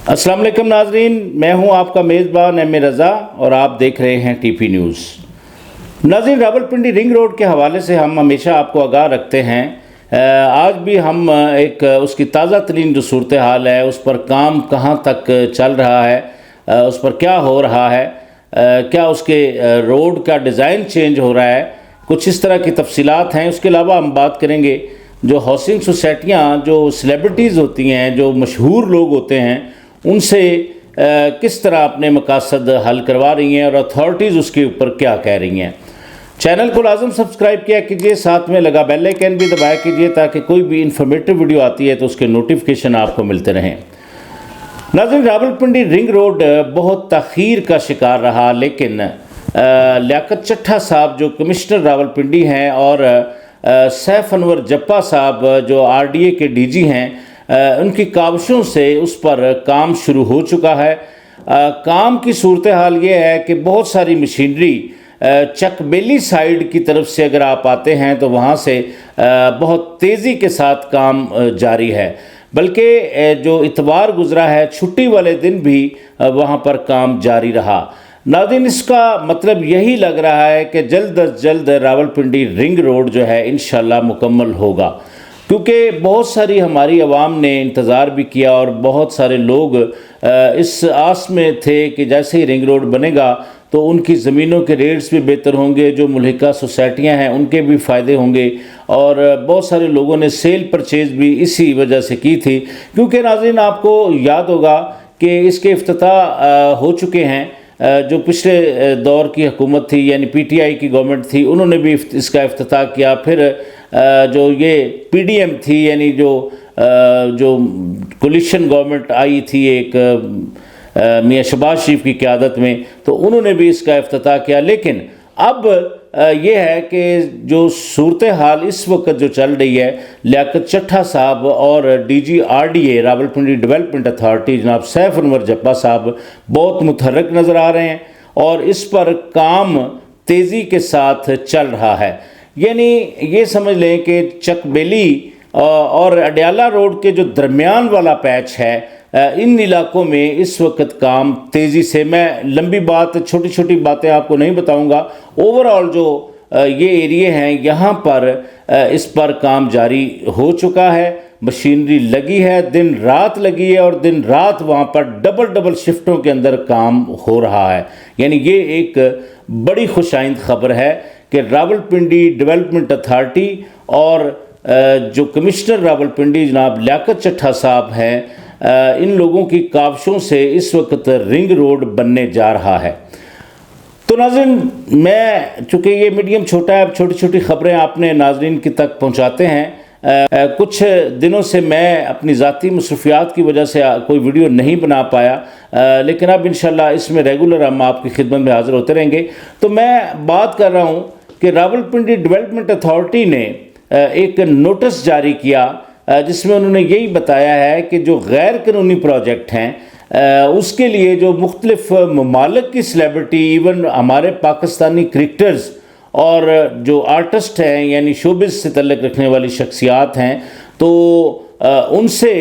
अस्सलाम वालेकुम नाजरीन, मैं हूं आपका मेज़बान एम ए रज़ा और आप देख रहे हैं टीपी न्यूज़। नाजरीन, रावलपिंडी रिंग रोड के हवाले से हम हमेशा आपको आगाह रखते हैं। आज भी हम एक उसकी ताज़ा तरीन जो सूरत हाल है, उस पर काम कहां तक चल रहा है, उस पर क्या हो रहा है, क्या उसके रोड का डिज़ाइन चेंज हो रहा है, कुछ इस तरह की तफसीलात हैं। उसके अलावा हम बात करेंगे जो हाउसिंग सोसाइटियाँ जो सेलिब्रिटीज़ होती हैं, जो मशहूर लोग होते हैं, उनसे किस तरह अपने मकासद हल करवा रही हैं और अथॉरिटीज़ उसके ऊपर क्या कह रही हैं। चैनल को लाजम सब्सक्राइब किया कीजिए, साथ में लगा बेल आइकन भी दबाया कीजिए ताकि कोई भी इंफॉर्मेटिव वीडियो आती है तो उसके नोटिफिकेशन आपको मिलते रहें। नाज़रीन, रावलपिंडी रिंग रोड बहुत तख़ीर का शिकार रहा, लेकिन लियाकत चट्ठा साहब जो कमिश्नर रावलपिंडी हैं और सैफ अनवर जप्पा साहब जो RDA के DG हैं, उनकी काविशों से उस पर काम शुरू हो चुका है। काम की सूरत हाल ये है कि बहुत सारी मशीनरी चकबेली साइड की तरफ से अगर आप आते हैं तो वहाँ से बहुत तेज़ी के साथ काम जारी है, बल्कि जो इतवार गुज़रा है, छुट्टी वाले दिन भी वहाँ पर काम जारी रहा। नाज़रीन, इसका मतलब यही लग रहा है कि जल्द अज जल्द रावलपिंडी रिंग रोड जो है इंशाल्लाह मुकम्मल होगा, क्योंकि बहुत सारी हमारी आवाम ने इंतज़ार भी किया और बहुत सारे लोग इस आस में थे कि जैसे ही रिंग रोड बनेगा तो उनकी ज़मीनों के रेट्स भी बेहतर होंगे, जो मुल्हिका सोसाइटियाँ हैं उनके भी फ़ायदे होंगे। और बहुत सारे लोगों ने सेल परचेज़ भी इसी वजह से की थी, क्योंकि नाज़रीन आपको याद होगा कि इसके इफ्तिताह हो चुके हैं। जो पिछले दौर की हुकूमत थी यानी PTI की गवर्नमेंट थी, उन्होंने भी इसका इफ्तिताह किया। फिर जो ये PDM थी यानी जो कोलिशन गवर्नमेंट आई थी एक मियाँ शहबाज शरीफ की क़यादत में, तो उन्होंने भी इसका इफ्तिताह किया। लेकिन अब ये है कि जो सूरत हाल इस वक्त जो चल रही है, लियाकत चट्ठा साहब और DG RDA Rawalpindi development authority जनाब सैफ अनवर जप्पा साहब बहुत मुतहर्रिक नज़र आ रहे हैं और इस पर काम तेज़ी के साथ चल रहा है। यानी ये समझ लें कि चकबेली और अडयाला रोड के जो दरमियान वाला पैच है, इन इलाकों में इस वक्त काम तेज़ी से, मैं लंबी बात छोटी छोटी बातें आपको नहीं बताऊंगा, ओवरऑल जो ये एरिया हैं यहाँ पर इस पर काम जारी हो चुका है। मशीनरी लगी है, दिन रात लगी है और दिन रात वहाँ पर डबल शिफ्टों के अंदर काम हो रहा है। यानी ये एक बड़ी खुशाइंद खबर है कि रावलपिंडी डेवलपमेंट अथॉरिटी और जो कमिश्नर रावलपिंडी जनाब लियाकत चट्ठा साहब हैं, इन लोगों की काविशों से इस वक्त रिंग रोड बनने जा रहा है। तो नाज़रीन, मैं चूँकि ये मीडियम छोटा है, अब छोटी छोटी खबरें आपने नाज़रीन की तक पहुँचाते हैं। कुछ दिनों से मैं अपनी ज़ाती मसरूफियात की वजह से कोई वीडियो नहीं बना पाया, लेकिन अब इंशाल्लाह इसमें रेगुलर हम आपकी खिदमत में हाज़िर होते रहेंगे। तो मैं बात कर रहा हूँ कि रावलपिंडी डेवलपमेंट अथॉरिटी ने एक नोटिस जारी किया जिसमें उन्होंने यही बताया है कि जो गैर कानूनी प्रोजेक्ट हैं उसके लिए जो मुख्तलिफ ममालिक की सेलिब्रिटी, इवन हमारे पाकिस्तानी क्रिकेटर्स और जो आर्टिस्ट हैं यानी शोबिज़ से तल्लुक़ रखने वाली शख्सियात हैं, तो उनसे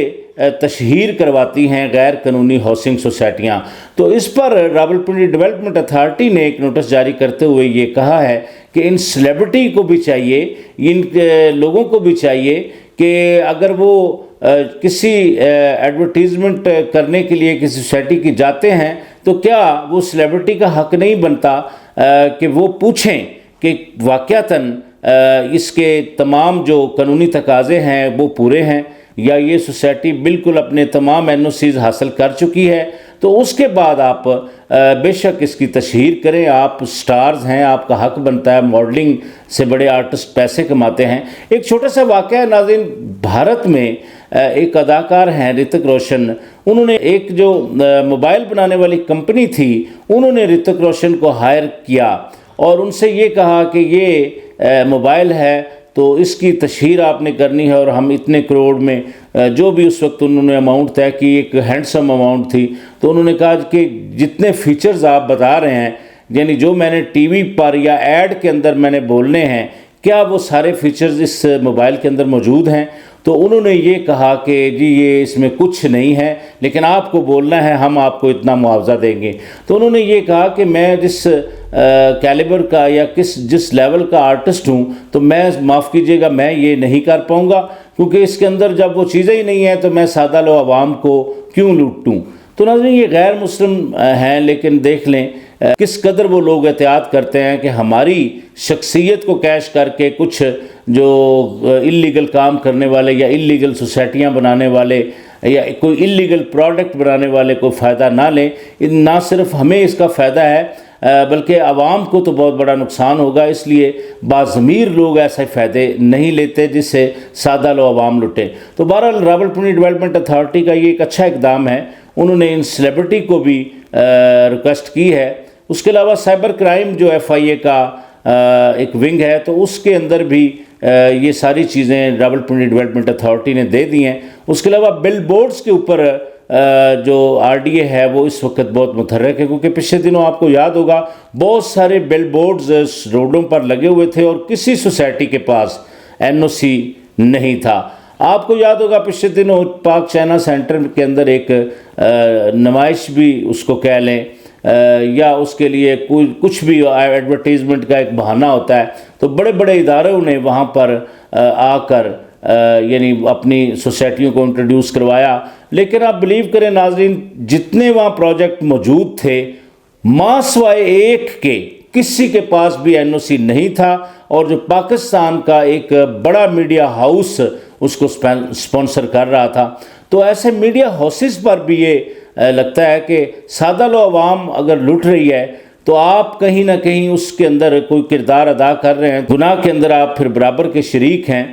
तशहीर करवाती हैं गैर कानूनी हाउसिंग सोसाइटियाँ। तो इस पर रावलपिंडी डेवलपमेंट अथॉरिटी ने एक नोटिस जारी करते हुए ये कहा है कि इन सेलिब्रिटी को भी चाहिए, इन लोगों को भी चाहिए कि अगर वो किसी एडवर्टीज़मेंट करने के लिए किसी सोसाइटी की जाते हैं तो क्या वो सेलिब्रिटी का हक नहीं बनता कि वो पूछें कि वाक़यातन इसके तमाम जो कानूनी तकाज़े हैं वो पूरे हैं या ये सोसाइटी बिल्कुल अपने तमाम NOCs हासिल कर चुकी है। तो उसके बाद आप बेशक इसकी तशहीर करें, आप स्टार्स हैं, आपका हक बनता है, मॉडलिंग से बड़े आर्टिस्ट पैसे कमाते हैं। एक छोटा सा वाक़या है नाज़रीन, भारत में एक अदाकार हैं ऋतिक रोशन, उन्होंने एक जो मोबाइल बनाने वाली कंपनी थी, उन्होंने ऋतिक रोशन को हायर किया और उनसे ये कहा कि ये मोबाइल है तो इसकी तशहीर आपने करनी है और हम इतने करोड़ में, जो भी उस वक्त उन्होंने अमाउंट तय की, एक हैंडसम अमाउंट थी, तो उन्होंने कहा कि जितने फीचर्स आप बता रहे हैं, यानी जो मैंने टीवी पर या ऐड के अंदर मैंने बोलने हैं, क्या वो सारे फीचर्स इस मोबाइल के अंदर मौजूद हैं। تو انہوں نے یہ کہا کہ جی یہ اس میں کچھ نہیں ہے، لیکن آپ کو بولنا ہے، ہم آپ کو اتنا معاوضہ دیں گے۔ تو انہوں نے یہ کہا کہ میں جس کیلیبر کا یا جس لیول کا آرٹسٹ ہوں، تو میں معاف کیجیے گا میں یہ نہیں کر پاؤں گا، کیونکہ اس کے اندر جب وہ چیزیں ہی نہیں ہیں تو میں سادہ لو عوام کو کیوں لوٹوں۔ تو ناظرین یہ غیر مسلم ہیں، لیکن دیکھ لیں کس قدر وہ لوگ احتیاط کرتے ہیں کہ ہماری شخصیت کو کیش کر کے کچھ جو اللیگل کام کرنے والے یا اللیگل سوسائٹیاں بنانے والے یا کوئی اللیگل پروڈکٹ بنانے والے کو فائدہ نہ لیں۔ نہ صرف ہمیں اس کا فائدہ ہے بلکہ عوام کو تو بہت بڑا نقصان ہوگا، اس لیے باضمیر لوگ ایسے فائدے نہیں لیتے جس سے سادہ لو عوام لٹیں۔ تو بہرحال راولپنڈی ڈیولپمنٹ اتھارٹی کا یہ ایک اچھا اقدام ہے، انہوں نے ان سیلیبریٹی کو بھی ریکویسٹ کی ہے۔ اس کے علاوہ سائبر کرائم جو ایف آئی اے کا ایک ونگ ہے، تو اس کے اندر بھی یہ ساری چیزیں راولپنڈی ڈیولپمنٹ اتھارٹی نے دے دی ہیں۔ اس کے علاوہ بل بورڈز کے اوپر جو آر ڈی اے ہے وہ اس وقت بہت متحرک ہے، کیونکہ پچھلے دنوں آپ کو یاد ہوگا بہت سارے بل بورڈز روڈوں پر لگے ہوئے تھے اور کسی سوسائٹی کے پاس این او سی نہیں تھا۔ آپ کو یاد ہوگا پچھلے دنوں پاک چائنا سینٹر کے اندر ایک نمائش بھی اس کو کہہ لیں یا اس کے لیے کچھ بھی ایڈورٹیزمنٹ کا ایک بہانہ ہوتا ہے، تو بڑے بڑے اداروں نے وہاں پر آ کر یعنی اپنی سوسائٹیوں کو انٹروڈیوس کروایا، لیکن آپ بلیو کریں ناظرین جتنے وہاں پروجیکٹ موجود تھے ماں سوائے ایک کے کسی کے پاس بھی این او سی نہیں تھا، اور جو پاکستان کا ایک بڑا میڈیا ہاؤس اس کو سپانسر کر رہا تھا۔ تو ایسے میڈیا ہاؤسز پر بھی یہ لگتا ہے کہ سادہ لو عوام اگر لٹ رہی ہے تو آپ کہیں نہ کہیں اس کے اندر کوئی کردار ادا کر رہے ہیں، گناہ کے اندر آپ پھر برابر کے شریک ہیں۔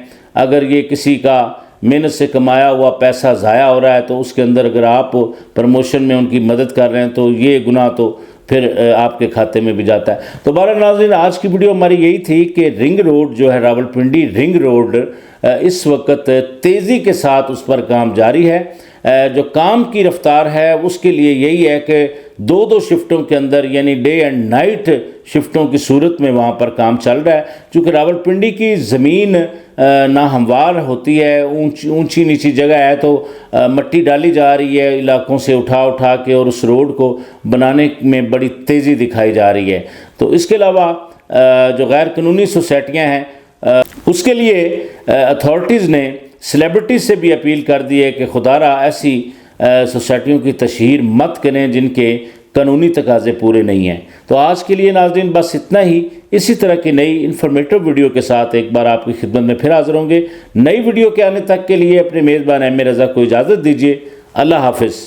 اگر یہ کسی کا محنت سے کمایا ہوا پیسہ ضائع ہو رہا ہے تو اس کے اندر اگر آپ پروموشن میں ان کی مدد کر رہے ہیں تو یہ گناہ تو پھر آپ کے کھاتے میں بھی جاتا ہے۔ تو بہرحال ناظرین آج کی ویڈیو ہماری یہی تھی کہ رنگ روڈ جو ہے راولپنڈی رنگ روڈ اس وقت تیزی کے ساتھ اس پر کام جاری ہے۔ جو کام کی رفتار ہے اس کے لیے یہی ہے کہ دو شفٹوں کے اندر یعنی ڈے اینڈ نائٹ شفٹوں کی صورت میں وہاں پر کام چل رہا ہے، چونکہ راولپنڈی کی زمین ناہموار ہوتی ہے، اونچی نیچی جگہ ہے، تو مٹی ڈالی جا رہی ہے علاقوں سے اٹھا کے اور اس روڈ کو بنانے میں بڑی تیزی دکھائی جا رہی ہے۔ تو اس کے علاوہ جو غیر قانونی سوسائٹیاں ہیں اس کے لیے اتھارٹیز نے سیلیبریٹی سے بھی اپیل کر دی ہے کہ خدا را ایسی سوسائٹیوں کی تشہیر مت کریں جن کے قانونی تقاضے پورے نہیں ہیں۔ تو آج کے لیے ناظرین بس اتنا ہی، اسی طرح کی نئی انفارمیٹو ویڈیو کے ساتھ ایک بار آپ کی خدمت میں پھر حاضر ہوں گے۔ نئی ویڈیو کے آنے تک کے لیے اپنے میزبان ایم رضا کو اجازت دیجیے۔ اللہ حافظ۔